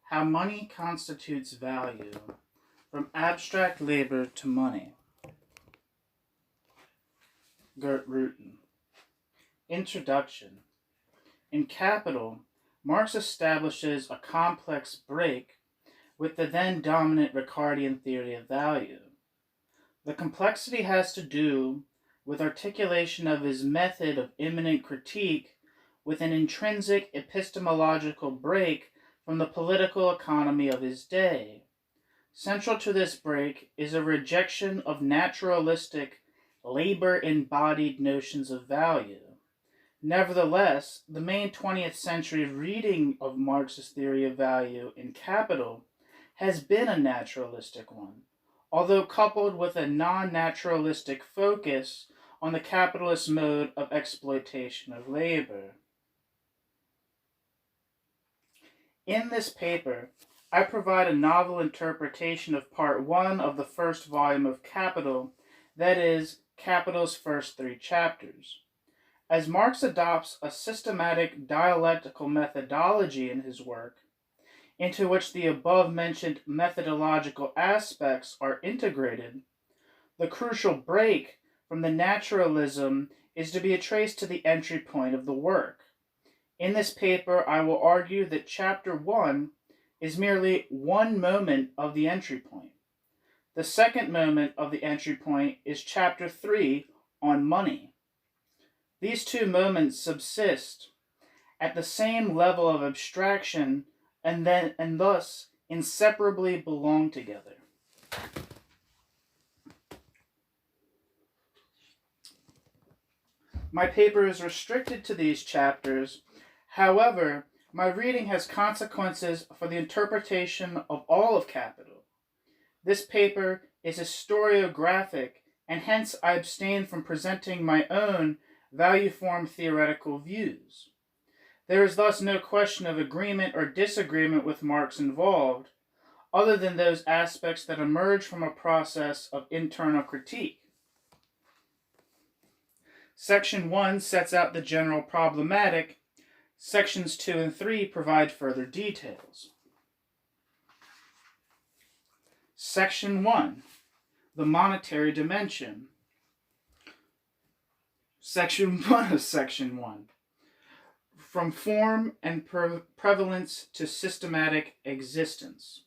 How money constitutes value, from abstract labor to money. Geert Reuten. Introduction. In Capital, Marx establishes a complex break with the then dominant Ricardian theory of value. The complexity has to do with articulation of his method of immanent critique with an intrinsic epistemological break from the political economy of his day. Central to this break is a rejection of naturalistic, labor-embodied notions of value. Nevertheless, the main 20th century reading of Marx's theory of value in Capital has been a naturalistic one, although coupled with a non-naturalistic focus on the capitalist mode of exploitation of labor. In this paper, I provide a novel interpretation of Part 1 of the first volume of Capital, that is, Capital's first 3 chapters. As Marx adopts a systematic dialectical methodology in his work, into which the above-mentioned methodological aspects are integrated, the crucial break from the naturalism is to be traced to the entry point of the work. In this paper, I will argue that Chapter 1 is merely one moment of the entry point. The second moment of the entry point is Chapter 3 on money. These two moments subsist at the same level of abstraction and thus inseparably belong together. My paper is restricted to these chapters. However, my reading has consequences for the interpretation of all of Capital. This paper is historiographic, and hence I abstain from presenting my own value-form theoretical views. There is thus no question of agreement or disagreement with Marx involved, other than those aspects that emerge from a process of internal critique. Section 1 sets out the general problematic. Sections 2 and 3 provide further details. Section 1, the monetary dimension. Section 1 of Section 1. From form and prevalence to systematic existence.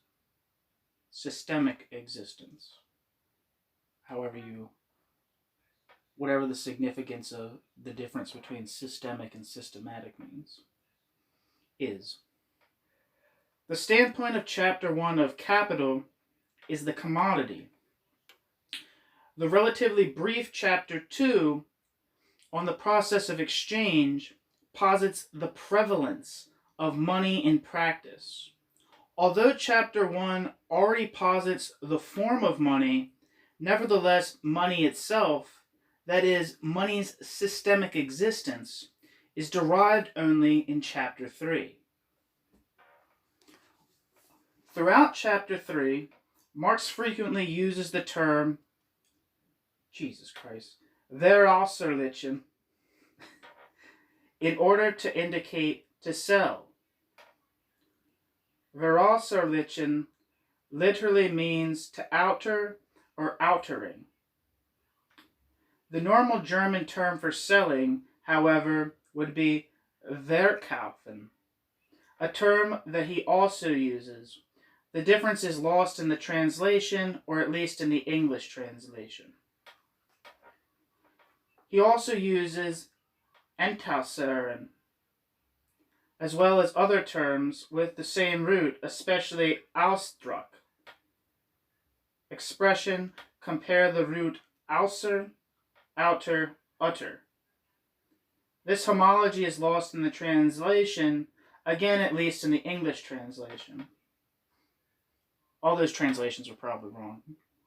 Systemic existence. Whatever the significance of the difference between systemic and systematic means, is. The standpoint of Chapter 1 of Capital is the commodity. The relatively brief Chapter 2 on the process of exchange posits the prevalence of money in practice. Although Chapter 1 already posits the form of money, nevertheless money itself, that is, money's systemic existence, is derived only in Chapter 3. Throughout Chapter 3, Marx frequently uses the term, Veraußerlichen, in order to indicate to sell. Veraußerlichen literally means to outer or outering. The normal German term for selling, however, would be verkaufen, a term that he also uses. The difference is lost in the translation, or at least in the English translation. He also uses entkaufen, as well as other terms with the same root, especially Ausdruck. Expression, compare the root außer, outer, utter. This homology is lost in the translation, again at least in the English translation. All those translations are probably wrong.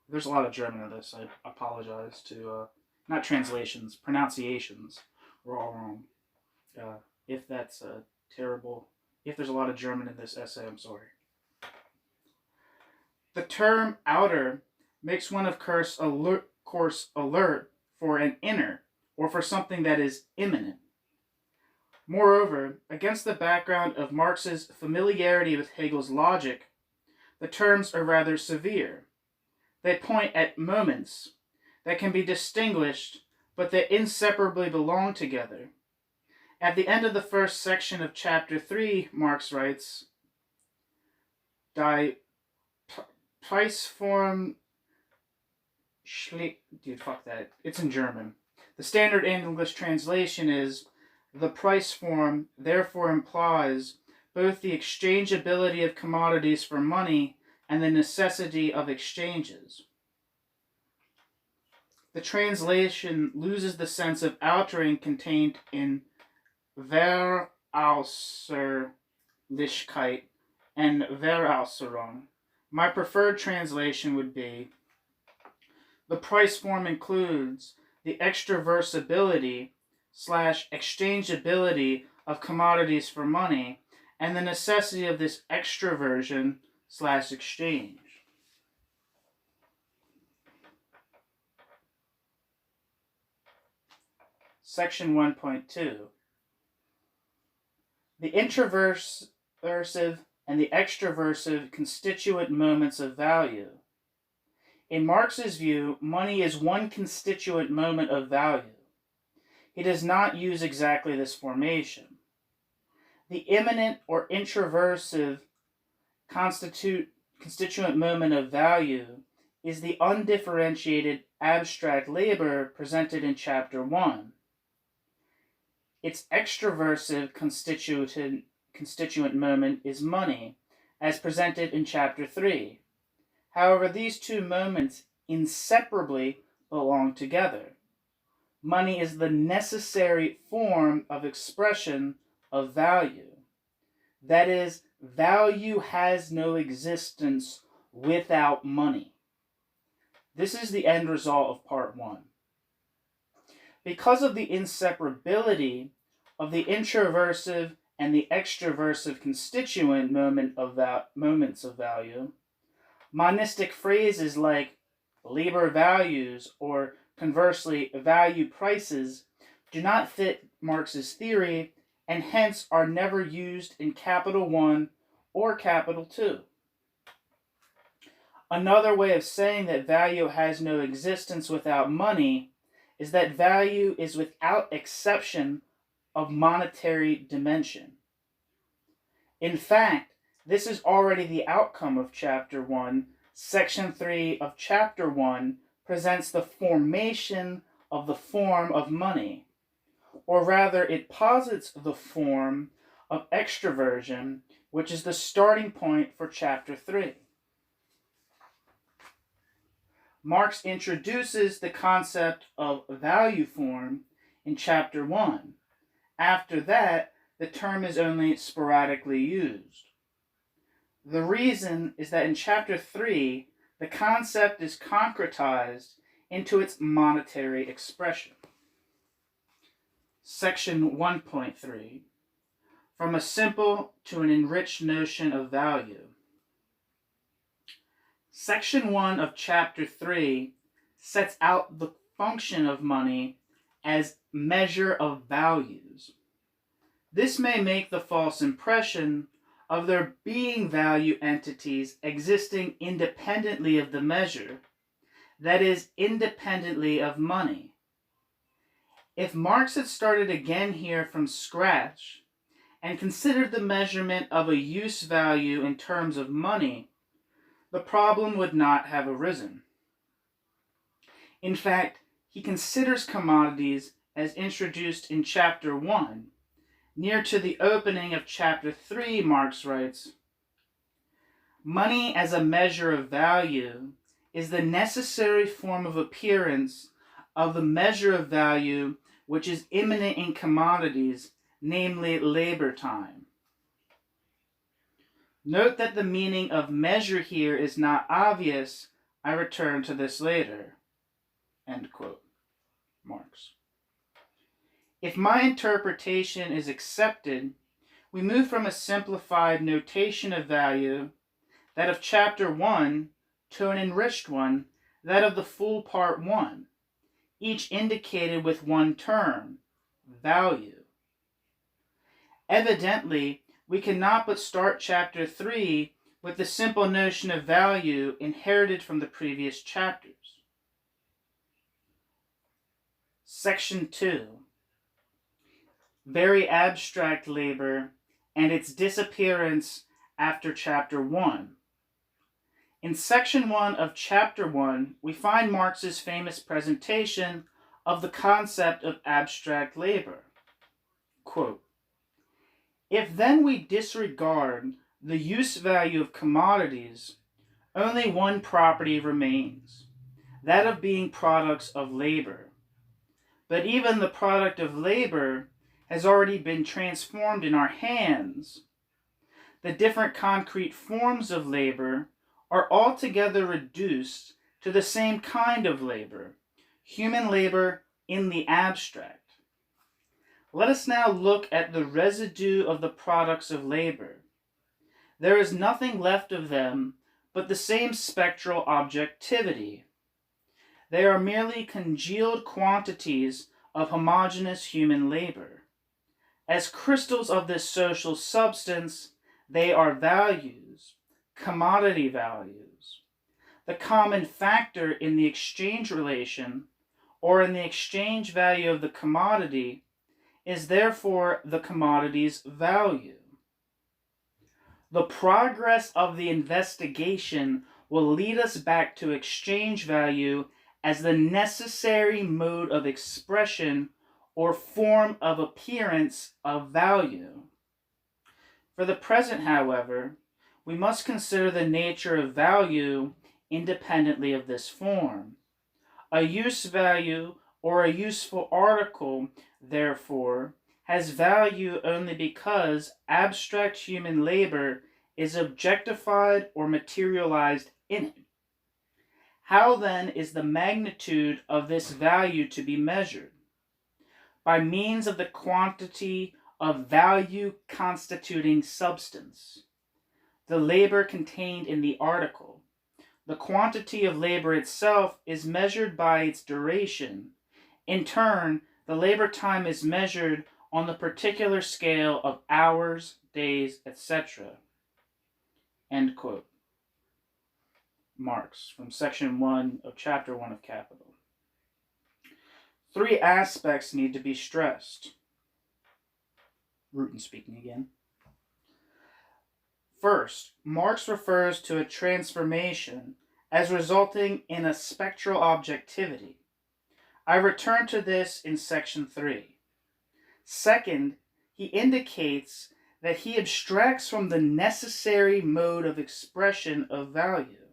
There's a lot of German in this. I apologize to, not translations, pronunciations were all wrong. If that's terrible, If there's a lot of German in this essay, I'm sorry. The term outer makes one of course alert for an inner, or for something that is imminent. Moreover, against the background of Marx's familiarity with Hegel's logic, the terms are rather severe. They point at moments that can be distinguished, but that inseparably belong together. At the end of the first section of chapter 3, Marx writes, Die Preisform Dude, fuck that. It's in German. The standard English translation is, the price form therefore implies both the exchangeability of commodities for money and the necessity of exchanges. The translation loses the sense of outering contained in Veraußerlichkeit and Veräußerung. My preferred translation would be, the price form includes the extraversibility / exchangeability of commodities for money and the necessity of this extraversion / exchange. Section 1.2. The introversive and the extroversive constituent moments of value. In Marx's view, money is one constituent moment of value. He does not use exactly this formation. The immanent or introversive constituent moment of value is the undifferentiated abstract labor presented in Chapter 1. Its extroversive constituent moment is money, as presented in Chapter 3. However, these two moments inseparably belong together. Money is the necessary form of expression of value. That is, value has no existence without money. This is the end result of Part 1. Because of the inseparability of the introversive and the extroversive constituent moments of value, monistic phrases like labor values or conversely value prices do not fit Marx's theory and hence are never used in Capital 1 or Capital 2. Another way of saying that value has no existence without money is that value is without exception of monetary dimension. In fact, this is already the outcome of Chapter 1. Section 3 of Chapter 1 presents the formation of the form of money, or rather it posits the form of extroversion, which is the starting point for Chapter 3. Marx introduces the concept of value form in Chapter 1. After that, the term is only sporadically used. The reason is that in Chapter 3, the concept is concretized into its monetary expression. Section 1.3. From a simple to an enriched notion of value. Section 1 of Chapter 3 sets out the function of money as measure of values. This may make the false impression of there being value entities existing independently of the measure, that is, independently of money. If Marx had started again here from scratch and considered the measurement of a use value in terms of money, the problem would not have arisen. In fact, he considers commodities as introduced in Chapter 1. Near to the opening of Chapter 3, Marx writes, money as a measure of value is the necessary form of appearance of the measure of value which is immanent in commodities, namely labor time. Note that the meaning of measure here is not obvious. I return to this later. End quote. Marx. If my interpretation is accepted, we move from a simplified notation of value, that of Chapter 1, to an enriched one, that of the full Part 1, each indicated with one term, value. Evidently, we cannot but start Chapter 3 with the simple notion of value inherited from the previous chapters. Section 2. Very abstract labor and its disappearance after Chapter 1. In Section 1 of Chapter 1, we find Marx's famous presentation of the concept of abstract labor. Quote, "If then we disregard the use value of commodities, only one property remains, that of being products of labor. But even the product of labor has already been transformed in our hands. The different concrete forms of labor are altogether reduced to the same kind of labor, human labor in the abstract. Let us now look at the residue of the products of labor. There is nothing left of them but the same spectral objectivity. They are merely congealed quantities of homogeneous human labor. As crystals of this social substance, they are values, commodity values. The common factor in the exchange relation, or in the exchange value of the commodity, is therefore the commodity's value. The progress of the investigation will lead us back to exchange value as the necessary mode of expression or form of appearance of value. For the present, however, we must consider the nature of value independently of this form. A use value or a useful article, therefore, has value only because abstract human labor is objectified or materialized in it. How then is the magnitude of this value to be measured? By means of the quantity of value constituting substance, the labor contained in the article. The quantity of labor itself is measured by its duration. In turn, the labor time is measured on the particular scale of hours, days, etc." End quote. Marx, from Section 1 of Chapter 1 of Capital. 3 aspects need to be stressed. Reuten speaking again. First, Marx refers to a transformation as resulting in a spectral objectivity. I return to this in Section 3. Second, he indicates that he abstracts from the necessary mode of expression of value.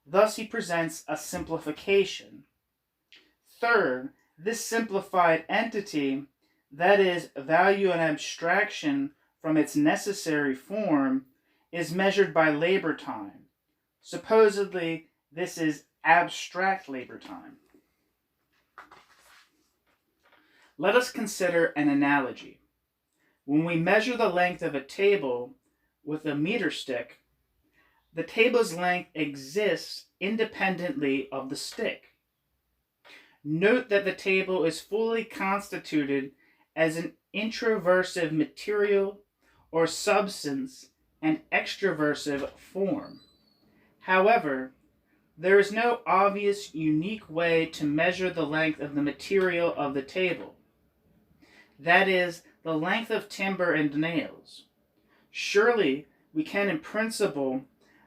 Thus he presents a simplification. Third, this simplified entity, that is, value and abstraction from its necessary form, is measured by labor time. Supposedly, this is abstract labor time. Let us consider an analogy. When we measure the length of a table with a meter stick, the table's length exists independently of the stick. Note that the table is fully constituted as an introversive material or substance and extroversive form. However, there is no obvious unique way to measure the length of the material of the table. That is, the length of timber and nails. Surely, we can in principle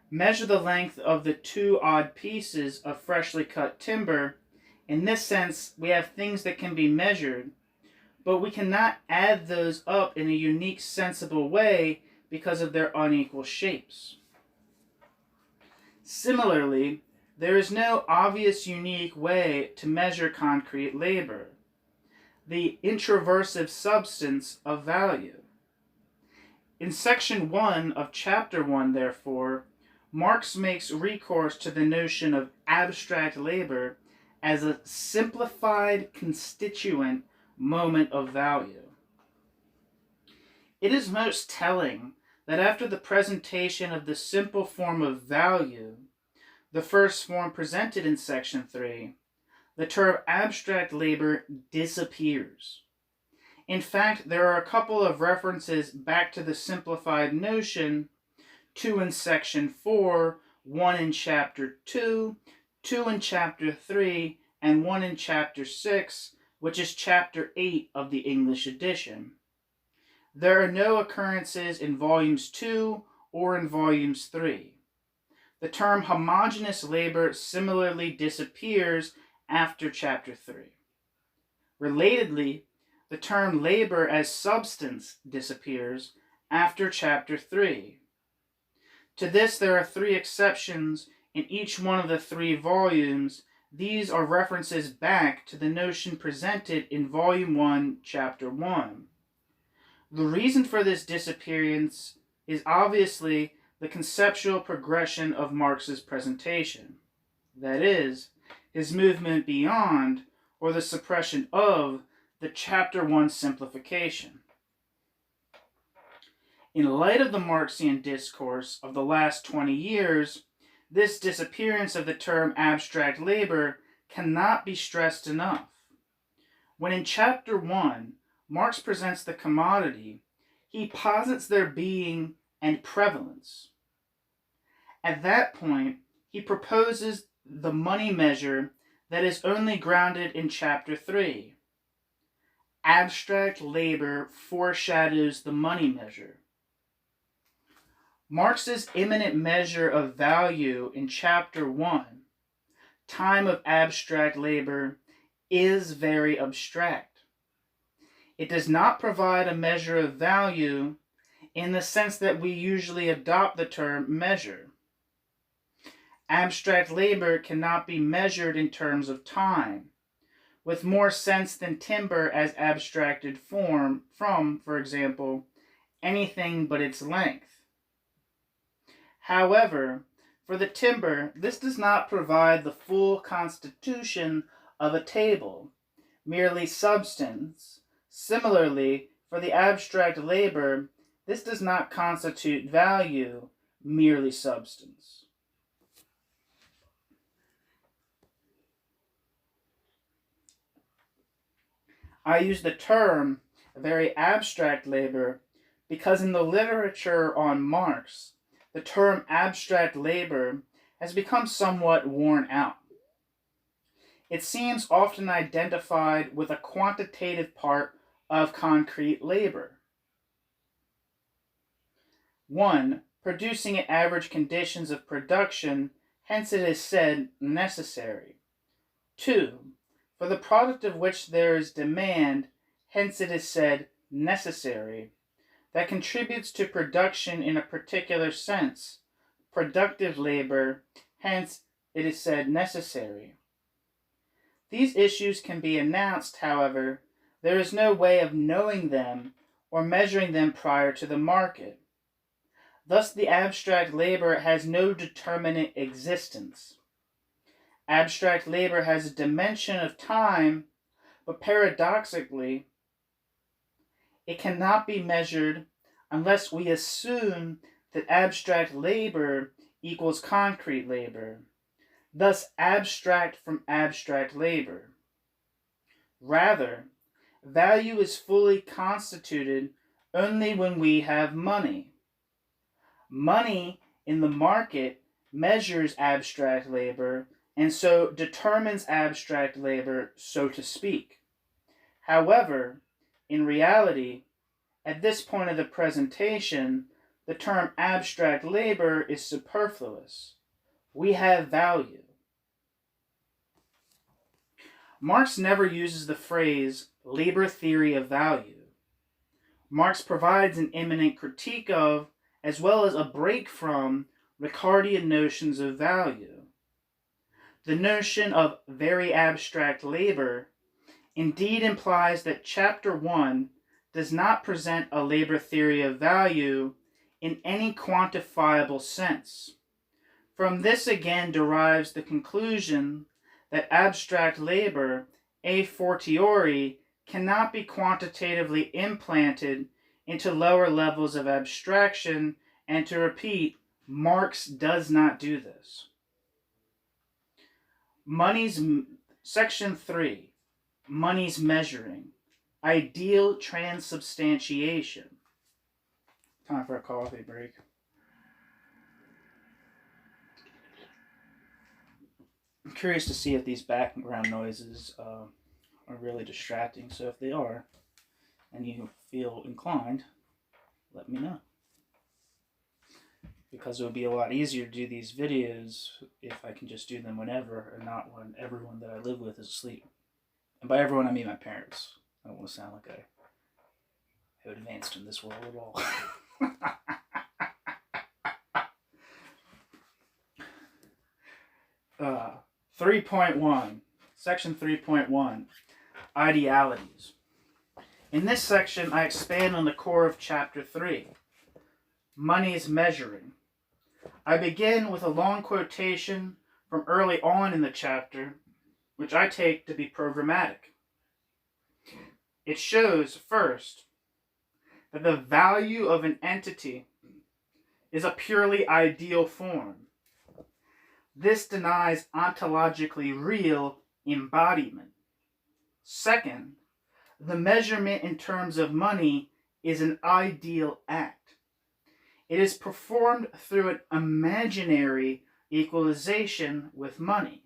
measure the length of the 2 odd pieces of freshly cut timber. In this sense, we have things that can be measured, but we cannot add those up in a unique, sensible way because of their unequal shapes. Similarly, there is no obvious, unique way to measure concrete labor, the introversive substance of value. In Section 1 of Chapter 1, therefore, Marx makes recourse to the notion of abstract labor as a simplified constituent moment of value. It is most telling that after the presentation of the simple form of value, the first form presented in Section 3, the term abstract labor disappears. In fact, there are a couple of references back to the simplified notion, 2 in Section 4, 1 in Chapter 2, 2 in Chapter 3, and 1 in Chapter 6, which is Chapter 8 of the English edition. There are no occurrences in Volumes 2 or in Volumes 3. The term homogeneous labor similarly disappears after Chapter 3. Relatedly, the term labor as substance disappears after Chapter 3. To this, there are 3 exceptions in each one of the 3 volumes. These are references back to the notion presented in Volume 1, Chapter 1. The reason for this disappearance is obviously the conceptual progression of Marx's presentation. That is, his movement beyond, or the suppression of, the Chapter 1 simplification. In light of the Marxian discourse of the last 20 years, this disappearance of the term abstract labor cannot be stressed enough. When in Chapter 1, Marx presents the commodity, he posits their being and prevalence. At that point, he proposes the money measure that is only grounded in Chapter 3. Abstract labor foreshadows the money measure. Marx's imminent measure of value in Chapter 1, time of abstract labor, is very abstract. It does not provide a measure of value in the sense that we usually adopt the term measure. Abstract labor cannot be measured in terms of time, with more sense than timber as abstracted from, for example, anything but its length. However, for the timber, this does not provide the full constitution of a table, merely substance. Similarly, for the abstract labor, this does not constitute value, merely substance. I use the term very abstract labor because in the literature on Marx, the term abstract labor has become somewhat worn out. It seems often identified with a quantitative part of concrete labor. 1. Producing at average conditions of production, hence it is said necessary. 2. For the product of which there is demand, hence it is said necessary, that contributes to production in a particular sense, productive labor, hence it is said necessary. These issues can be announced, however, there is no way of knowing them or measuring them prior to the market. Thus, the abstract labor has no determinate existence. Abstract labor has a dimension of time, but paradoxically, it cannot be measured unless we assume that abstract labor equals concrete labor, thus abstract from abstract labor. Rather, value is fully constituted only when we have money. Money in the market measures abstract labor and so determines abstract labor, so to speak. However, in reality, at this point of the presentation, the term abstract labor is superfluous. We have value. Marx never uses the phrase labor theory of value. Marx provides an imminent critique of, as well as a break from, Ricardian notions of value. The notion of very abstract labor indeed implies that Chapter 1 does not present a labor theory of value in any quantifiable sense. From this again derives the conclusion that abstract labor, a fortiori, cannot be quantitatively implanted into lower levels of abstraction, and to repeat, Marx does not do this. Section 3, money's measuring, ideal transubstantiation. Time for a coffee break. I'm curious to see if these background noises are really distracting, so if they are, and you feel inclined, let me know. Because it would be a lot easier to do these videos if I can just do them whenever and not when everyone that I live with is asleep. And by everyone, I mean my parents. I don't want to sound like I have advanced in this world at all. 3.1, Section 3.1, Idealities. In this section, I expand on the core of Chapter 3, money's measuring. I begin with a long quotation from early on in the chapter, which I take to be programmatic. It shows, first, that the value of an entity is a purely ideal form. This denies ontologically real embodiment. Second, the measurement in terms of money is an ideal act. It is performed through an imaginary equalization with money.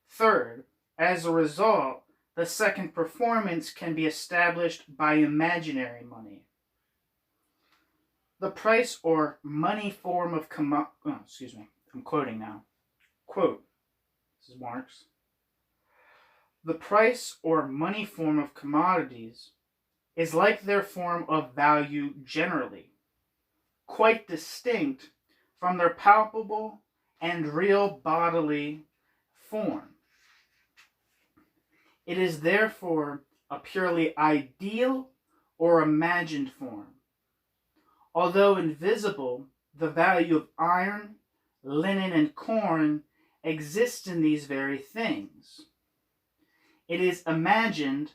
Third, as a result, the second performance can be established by imaginary money. The price or money form of I'm quoting now. Quote, this is Marx. The price or money form of commodities is like their form of value generally, quite distinct from their palpable and real bodily form. It is therefore a purely ideal or imagined form. Although invisible, the value of iron, linen, and corn exists in these very things. It is imagined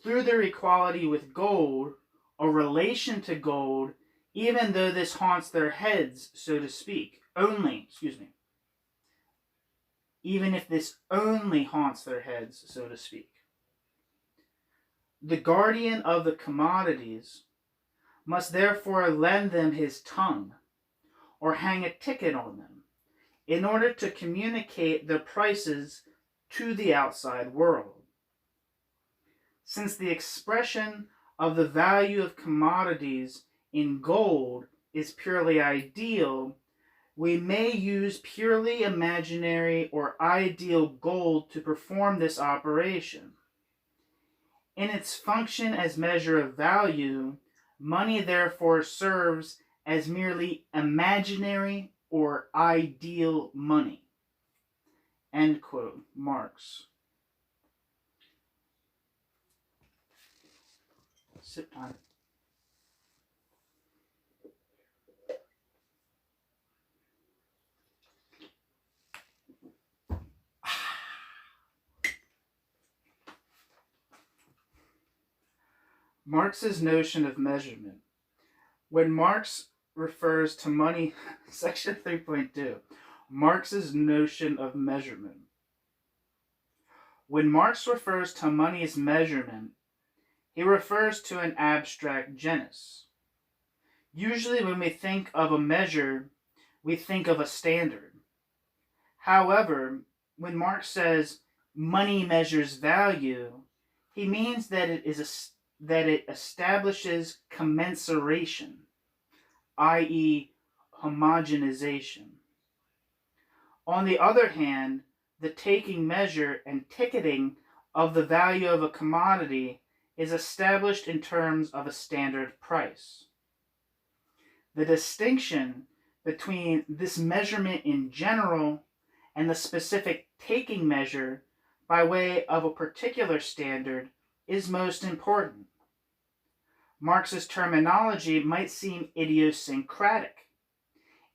through their equality with gold or relation to gold, even though this haunts their heads, so to speak. Even if this only haunts their heads, so to speak. The guardian of the commodities must therefore lend them his tongue, or hang a ticket on them, in order to communicate their prices to the outside world. Since the expression of the value of commodities in gold is purely ideal, we may use purely imaginary or ideal gold to perform this operation. In its function as measure of value, money therefore serves as merely imaginary or ideal money. End quote. Marx. Sip time. Marx's notion of measurement. When Marx refers to money, section 3.2, Marx's notion of measurement. When Marx refers to money's measurement, he refers to an abstract genus. Usually when we think of a measure, we think of a standard. However, when Marx says money measures value, he means that it establishes commensuration, i.e., homogenization. On the other hand, the taking measure and ticketing of the value of a commodity is established in terms of a standard price. The distinction between this measurement in general and the specific taking measure by way of a particular standard is most important. Marx's terminology might seem idiosyncratic,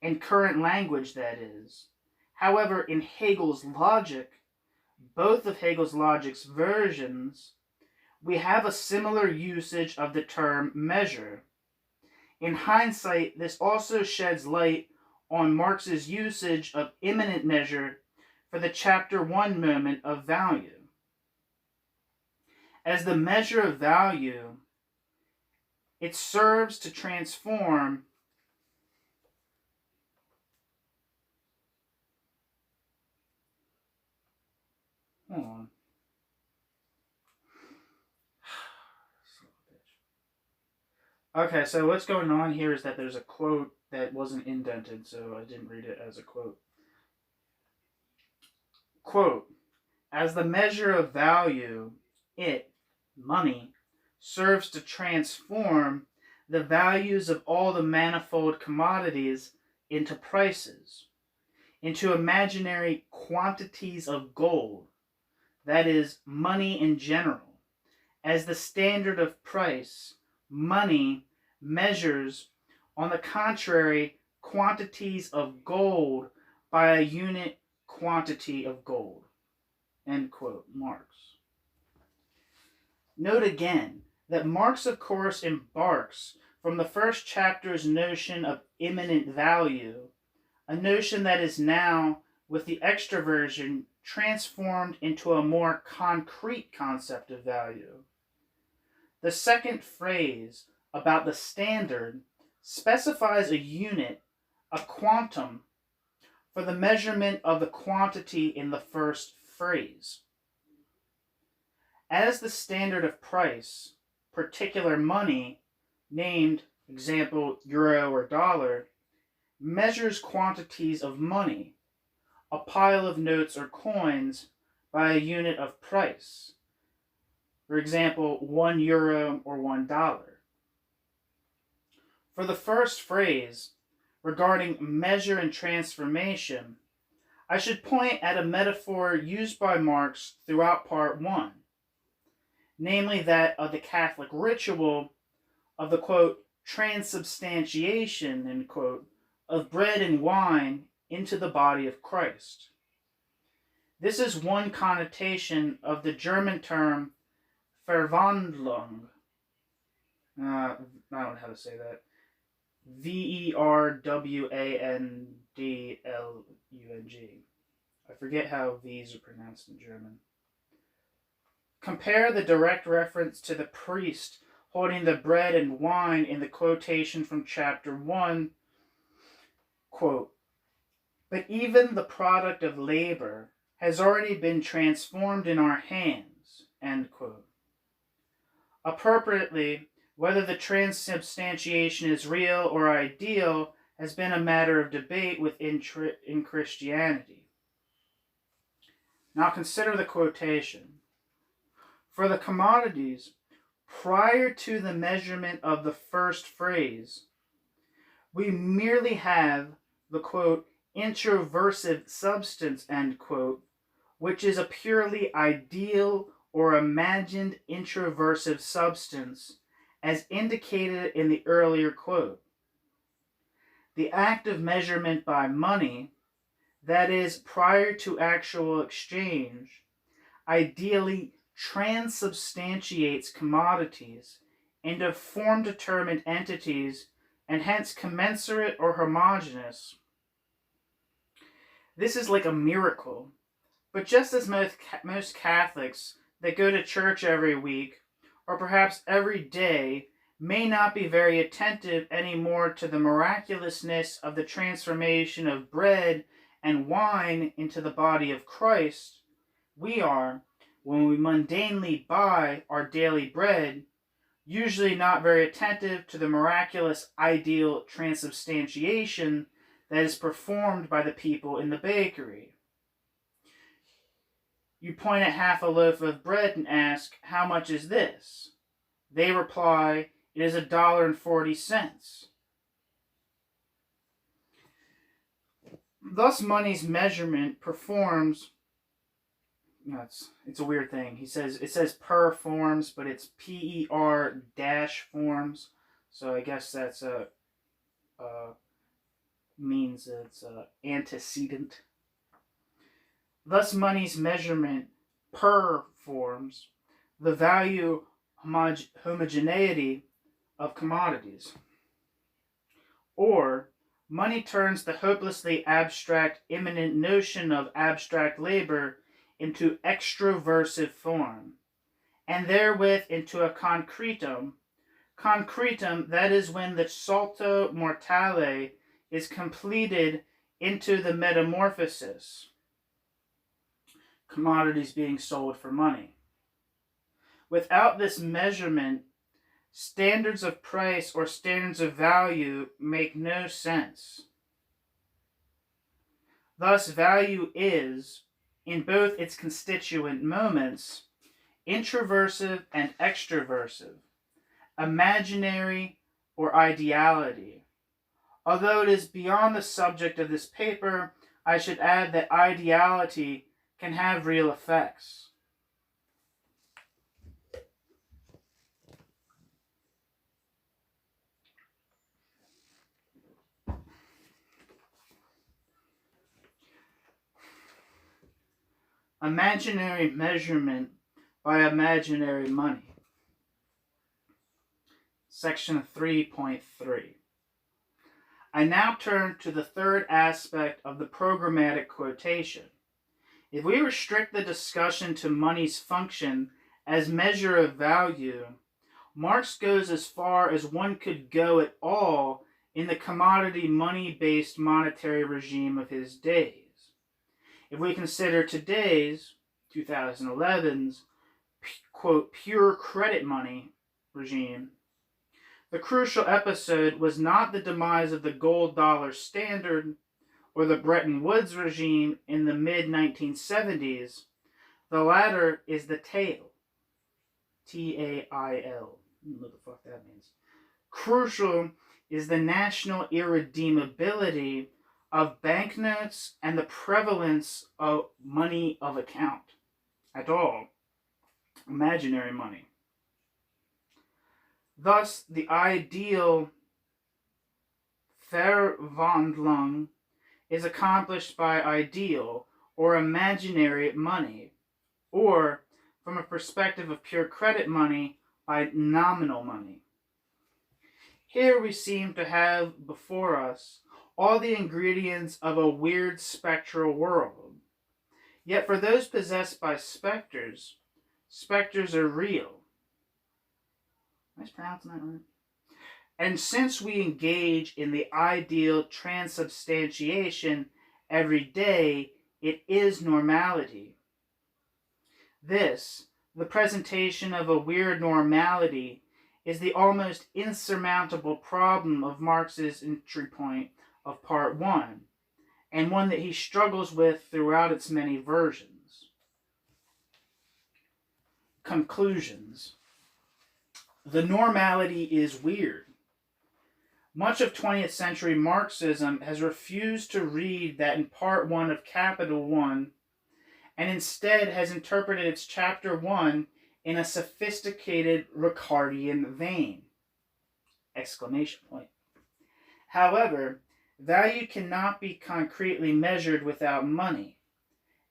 in current language that is. However, in Hegel's logic, both of Hegel's logic's versions, we have a similar usage of the term measure. In hindsight, this also sheds light on Marx's usage of immanent measure for the chapter 1 moment of value. As the measure of value, it serves to transform hold on. Okay, so what's going on here is that there's a quote that wasn't indented, so I didn't read it as a quote. Quote, as the measure of value, it, money, serves to transform the values of all the manifold commodities into prices, into imaginary quantities of gold, that is, money in general. As the standard of price, money measures, on the contrary, quantities of gold by a unit quantity of gold. End quote, Marx. Note again that Marx, of course, embarks from the first chapter's notion of immanent value, a notion that is now, with the extroversion, transformed into a more concrete concept of value. The second phrase about the standard specifies a unit, a quantum, for the measurement of the quantity in the first phrase. As the standard of price, particular money, named, example, euro or dollar, measures quantities of money, a pile of notes or coins, by a unit of price. For example, 1 euro or $1. For the first phrase, regarding measure and transformation, I should point at a metaphor used by Marx throughout Part 1, namely that of the Catholic ritual of the, quote, transubstantiation, end quote, of bread and wine into the body of Christ. This is one connotation of the German term Verwandlung. I don't know how to say that. Verwandlung. I forget how V's are pronounced in German. Compare the direct reference to the priest holding the bread and wine in the quotation from chapter 1, quote, but even the product of labor has already been transformed in our hands, end quote. Appropriately, whether the transubstantiation is real or ideal has been a matter of debate within Christianity. Now consider the quotation. For the commodities, prior to the measurement of the first phrase, we merely have the, quote, introversive substance, end quote, which is a purely ideal or imagined introversive substance, as indicated in the earlier quote. The act of measurement by money, that is, prior to actual exchange, ideally transubstantiates commodities into form-determined entities and hence commensurate or homogeneous. This is like a miracle, but just as most Catholics that go to church every week, or perhaps every day, may not be very attentive anymore to the miraculousness of the transformation of bread and wine into the body of Christ, we are, when we mundanely buy our daily bread, usually not very attentive to the miraculous ideal transubstantiation that is performed by the people in the bakery. You point at half a loaf of bread and ask, how much is this? They reply, it is $1.40. Thus, money's measurement performs. It's a weird thing. It says per forms, but it's PER dash forms. So I guess that's means it's antecedent. Thus, money's measurement per forms the value homogeneity of commodities. Or, money turns the hopelessly abstract immanent notion of abstract labor into extroversive form, and therewith into a concretum. Concretum, that is when the salto mortale is completed into the metamorphosis, commodities being sold for money. Without this measurement, standards of price or standards of value make no sense. Thus, value is, in both its constituent moments, introversive and extroversive, imaginary or ideality. Although it is beyond the subject of this paper, I should add that ideality can have real effects. Imaginary measurement by imaginary money. Section 3.3. I now turn to the third aspect of the programmatic quotation. If we restrict the discussion to money's function as measure of value, Marx goes as far as one could go at all in the commodity money-based monetary regime of his days. If we consider today's, 2011's, quote, pure credit money regime, the crucial episode was not the demise of the gold dollar standard or the Bretton Woods regime in the mid-1970s. The latter is the tail. Tail. I don't know what the fuck that means. Crucial is the national irredeemability of banknotes and the prevalence of money of account at all, imaginary money. Thus, the ideal Verwandlung is accomplished by ideal or imaginary money, or, from a perspective of pure credit money, by nominal money. Here we seem to have before us all the ingredients of a weird spectral world. Yet for those possessed by specters, specters are real. Am I pronouncing that right? And since we engage in the ideal transubstantiation every day, it is normality. This, the presentation of a weird normality, is the almost insurmountable problem of Marx's entry point of Part 1, and one that he struggles with throughout its many versions. Conclusions. The normality is weird. Much of 20th century Marxism has refused to read that in Part 1 of Capital 1, and instead has interpreted its Chapter 1 in a sophisticated Ricardian vein! Exclamation point. However, value cannot be concretely measured without money.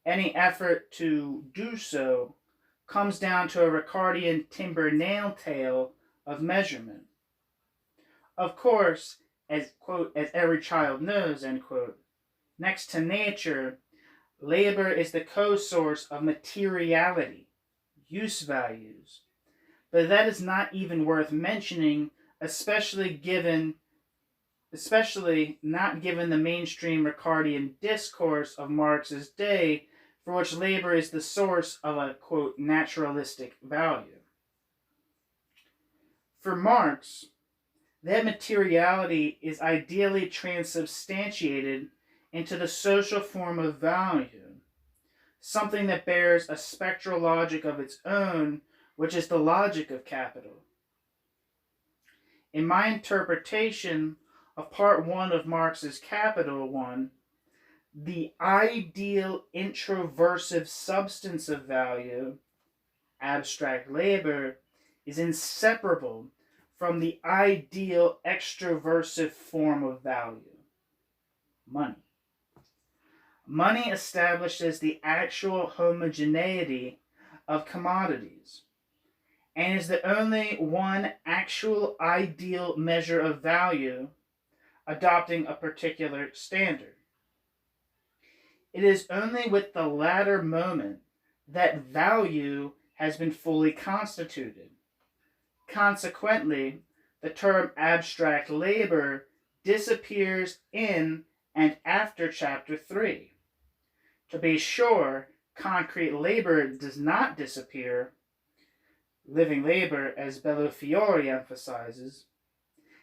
Any effort to do so comes down to a Ricardian timber nail tale of measurement. Of course, as, quote, as every child knows, end quote, next to nature, labor is the co-source of materiality, use values. But that is not even worth mentioning, especially not given the mainstream Ricardian discourse of Marx's day, for which labor is the source of a, quote, naturalistic value. For Marx, that materiality is ideally transubstantiated into the social form of value, something that bears a spectral logic of its own, which is the logic of capital. In my interpretation of Part 1 of Marx's Capital 1, the ideal introversive substance of value, abstract labor, is inseparable from the ideal extroversive form of value, money. Money establishes the actual homogeneity of commodities, and is the only one actual ideal measure of value, adopting a particular standard. It is only with the latter moment that value has been fully constituted. Consequently, the term abstract labor disappears in and after Chapter 3. To be sure, concrete labor does not disappear, living labor, as Bellofiore emphasizes,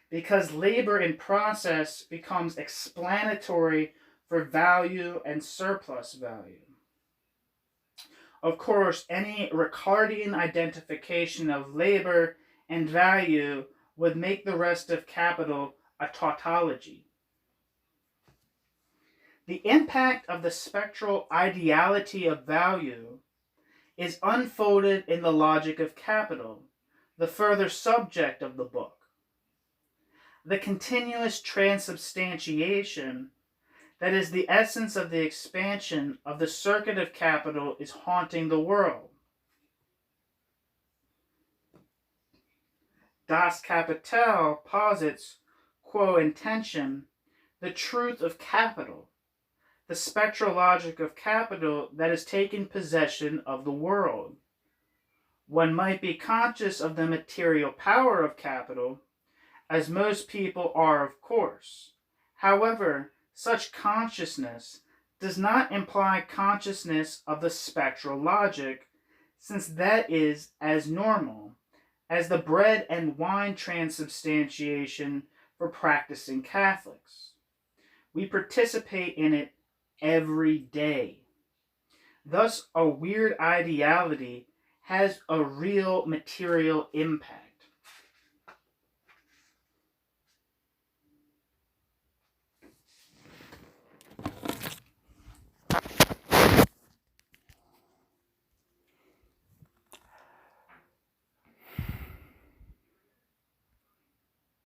because labor in process becomes explanatory for value and surplus value. Of course, any Ricardian identification of labor and value would make the rest of capital a tautology. The impact of the spectral ideality of value is unfolded in the logic of capital, the further subject of the book. The continuous transubstantiation, that is the essence of the expansion of the circuit of capital, is haunting the world. Das Kapital posits, quo intention, the truth of capital, the spectral logic of capital that has taken possession of the world. One might be conscious of the material power of capital, as most people are, of course. However, such consciousness does not imply consciousness of the spectral logic, since that is as normal as the bread and wine transubstantiation for practicing Catholics. We participate in it every day. Thus, a weird ideality has a real material impact.